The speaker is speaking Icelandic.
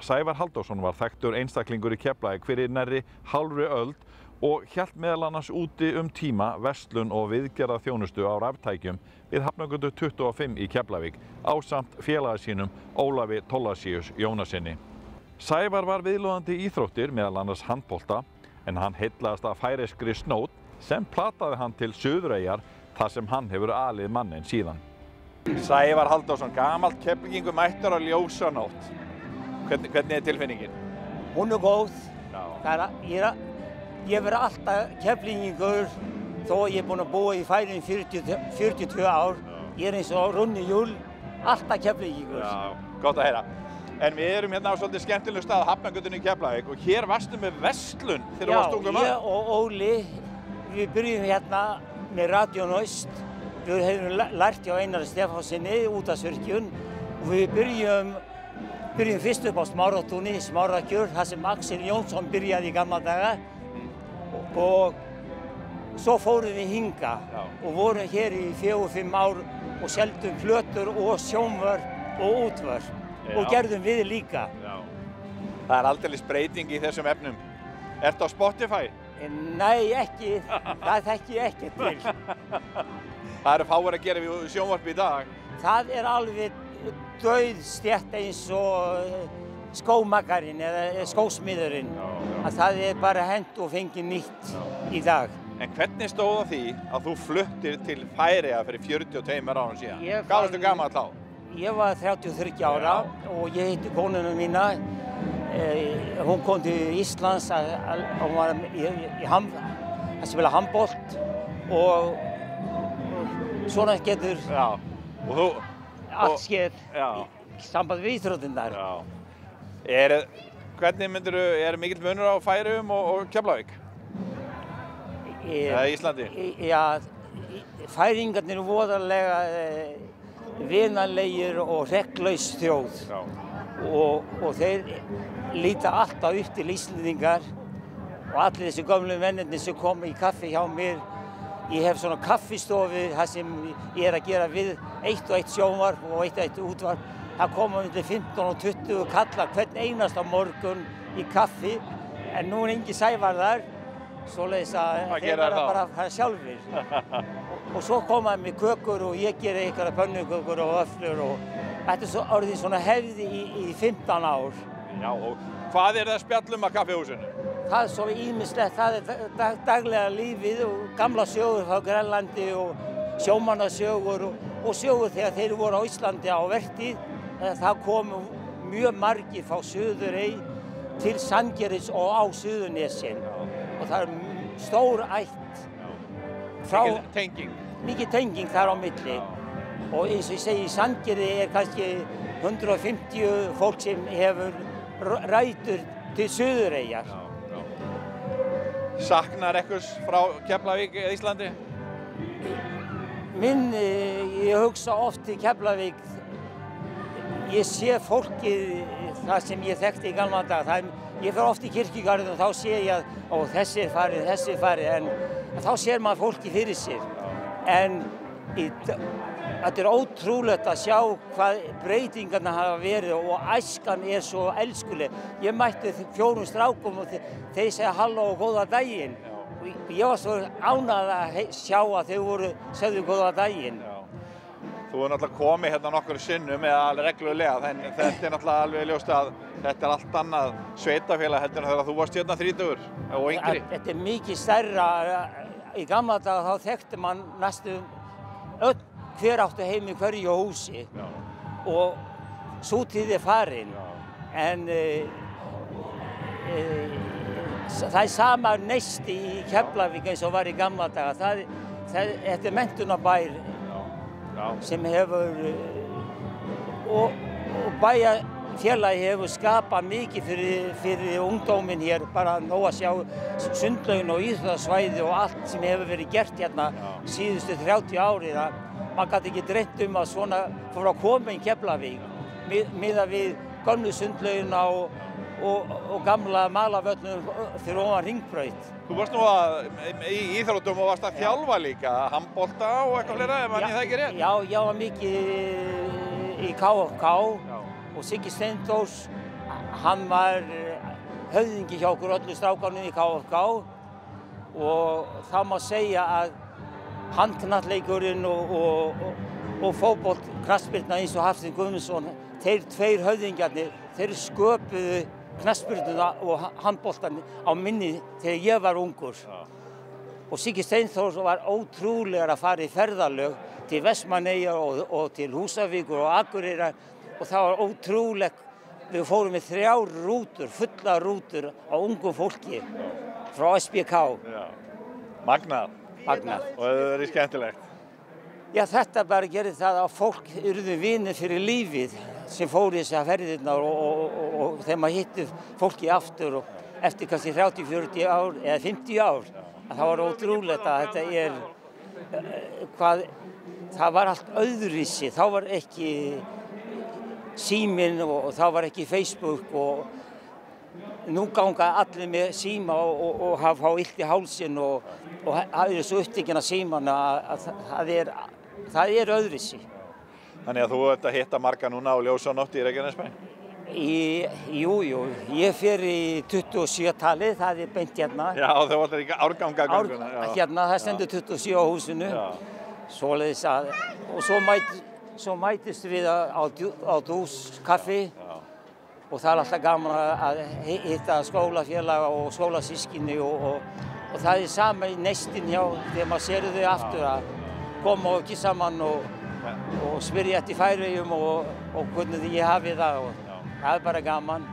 Sævar Halldórsson var þekktur einstaklingur í Keflavík fyrir nærri hálfri öld og hélt meðal annars úti tíma verslun og viðgerðarþjónustu á raftækjum við Hafnargötu 25 í Keflavík ásamt félaga sínum Ólafi Thorlacius Jónassyni. Sævar var viðloðandi íþróttir meðal annars handbolta en hann heillaðist af færeyskri snót sem plataði hann til Suðureyjar þar sem hann hefur alið manninn síðan. Sævar Halldórsson, gamalt Keflvíkingur mættur á ljósanótt. Hvernig tilfinningin? Hún góð. Já. Ég verið alltaf Keflvíkingur þó ég búinn að búa í Færeyjum 42 ár. Ég eins og Runni Júl, alltaf Keflvíkingur. Já, gott að heyra. En við erum hérna á svolítið skemmtilegum stað, Hafnargötunni í Keflavík og hér varstu með verslun þegar þú varst ungur maður. Já, ég og Óli, við byrjum hérna með Radion Öst. Við hefum lært hjá Einari Stefánsinni útvarpsvirkjun og við byrjum fyrst upp á Smáratúni, Smárakjör, þar sem Axel Jónsson byrjaði í gamla daga og svo fórum við hingað og vorum hér í 4-5 ár og seldum plötur og sjónvörp og útvarp og gerðum við líka. Já. Það er aldeilis breyting í þessum efnum. Ertu á Spotify? Nei, ekki. Það þekki ég ekki til. Það eru fáir að gera við sjónvarp í dag. Það er alveg dauð stétt eins og skómakarinn eða skósmiðurinn. Það er bara hent og fengið nýtt í dag. En hvernig stóð á því að þú fluttir til Færeyja fyrir 42 árum síðan? Hvað varstu gamall þá? Ég var 33 ára og ég hitti konuna mína. Hún kom til Íslands, hún var að spila handbolt og svona getur allt skeð í samband við íþróttirnar. Hvernig er mikill munur á Færeyjum og Keflavík? Eða Íslandi? Já, Færeyingarnir eru voðalega vinarlegir og hrekkalaus þjóð og þeir líta alltaf upp til Íslendingar og allir þessi gömlu mennirnir sem koma í kaffi hjá mér. Ég hef svona kaffistofu þar sem ég er að gera við eitt og eitt sjónvarp og eitt og eitt útvarp. Það koma milli 15 og 20 kallar hvern einasta morgun í kaffi en nú er engin Sævar þar, svoleiðis að þeir verða bara að fara sjálfir. Og svo komaði með kökur og ég gera einhverja pönnukökur og vöfflur og þetta er orðið svona hefði í 15 ár. Já, og hvað er það spjallum að kaffihúsinu? Það er svo ýmislegt, það er daglega lífið og gamla sögur frá Grænlandi og sjómannasögur og sögur þegar þeir voru á Íslandi á vertíð. Það komu mjög margir frá Suðurey til Sandgerðis og á Suðurnesin og það er stór ætt. Mikið tenging þar á milli. Og eins og ég segi, í Sandgerði er kannski 150 fólk sem hefur rætur til Suðureyjar. Saknar einhvers frá Keflavík eða Íslandi? Ég hugsa oft til Keflavík. Ég sé fólkið það sem ég þekkti í gamla daga. Ég fer oft í kirkjugarðinn og þá sé ég að þessi er farið, en þá sér maður fólki fyrir sér. En þetta er ótrúlegt að sjá hvað breytingarna hafa verið og æskan er svo elskuleg. Ég mætti 4 strákum og þeir segja halló og góða daginn. Ég var svo ánægð að sjá að þau sögðu góða daginn. Þú hefur náttúrulega komið hérna nokkur sinnum eða alveg reglulega, en þetta er náttúrulega alveg ljóst að þetta er allt annað sveitafélag heldur en þegar þú varst hérna 30 og yngri. Þetta er mikið stærra. Í gamla daga þá þekkti mann næstum hver áttu heim í hverju húsi og sú tíð er farin. En það er sama neisti í Keflavík eins og var í gamla daga. Þetta er menntunarbær sem hefur og bæjarfélagi hefur skapað mikið fyrir ungdóminn hér, bara nóg að sjá sundlaugin og íþróttasvæði og allt sem hefur verið gert hérna síðustu 30 árið. Man gat ekki dreymt að svona fór að koma í Keflavík miðað við gömlu sundlaugina og gamla malarvöllum fyrir ofan Hringbraut. Þú varst nú í íþróttum og varst að þjálfa líka, handbolta og eitthvað fleira, ef manni það ekki rétt? Já, ég var mikið í KFK og Siggi Steindórs, hann var höfðingi hjá okkur öllu strákanum í KFK og það má segja að handknattleikurinn og fótbolt, knattspyrna eins og Hafsteinn Guðmundsson, þeir tveir höfðingjarnir, þeir sköpuðu knattspyrnuna og handboltan á minni þegar ég var ungur. Og Siggi Steinþórs var ótrúlegur að fara í ferðalög til Vestmannaeyja og til Húsavíkur og Akureyrar og það var ótrúlegt. Við fórum með 3 rútur, fulla rútur á ungum fólki frá SBK. Magnað. Magnað. Og það verið skemmtilegt. Já, þetta bara gerir það að fólk urðu vinir fyrir lífið sem fór í þessar ferðirnar og þegar maður hitti fólki aftur og eftir kannski 30, 40 ár eða 50 ár. Það var ótrúlegt að það var allt öðruvísi, þá var ekki síminn og þá var ekki Facebook og nú ganga allir með síma og hafa illt í hálsinn og það er svo upptekinn af símann að það er öðruvísi. Þannig að þú ert að hitta marga núna á Ljósanótt í Reykjanesbæ? Jú, ég fer í 27-talið, það er beint hérna. Já, þú ætlar ekki árgangagönguna. Hérna, það stendur 27 á húsinu. Svoleiðis að, og svo mætist við á dúskaffi og það er alltaf gaman að hitta skólafélaga og skólasystkini og það er sama í neistinn hjá þegar maður sér þau aftur að koma og ekki saman og spyrja eftir Færeyjum og hvernig ég hafi það og það er bara gaman.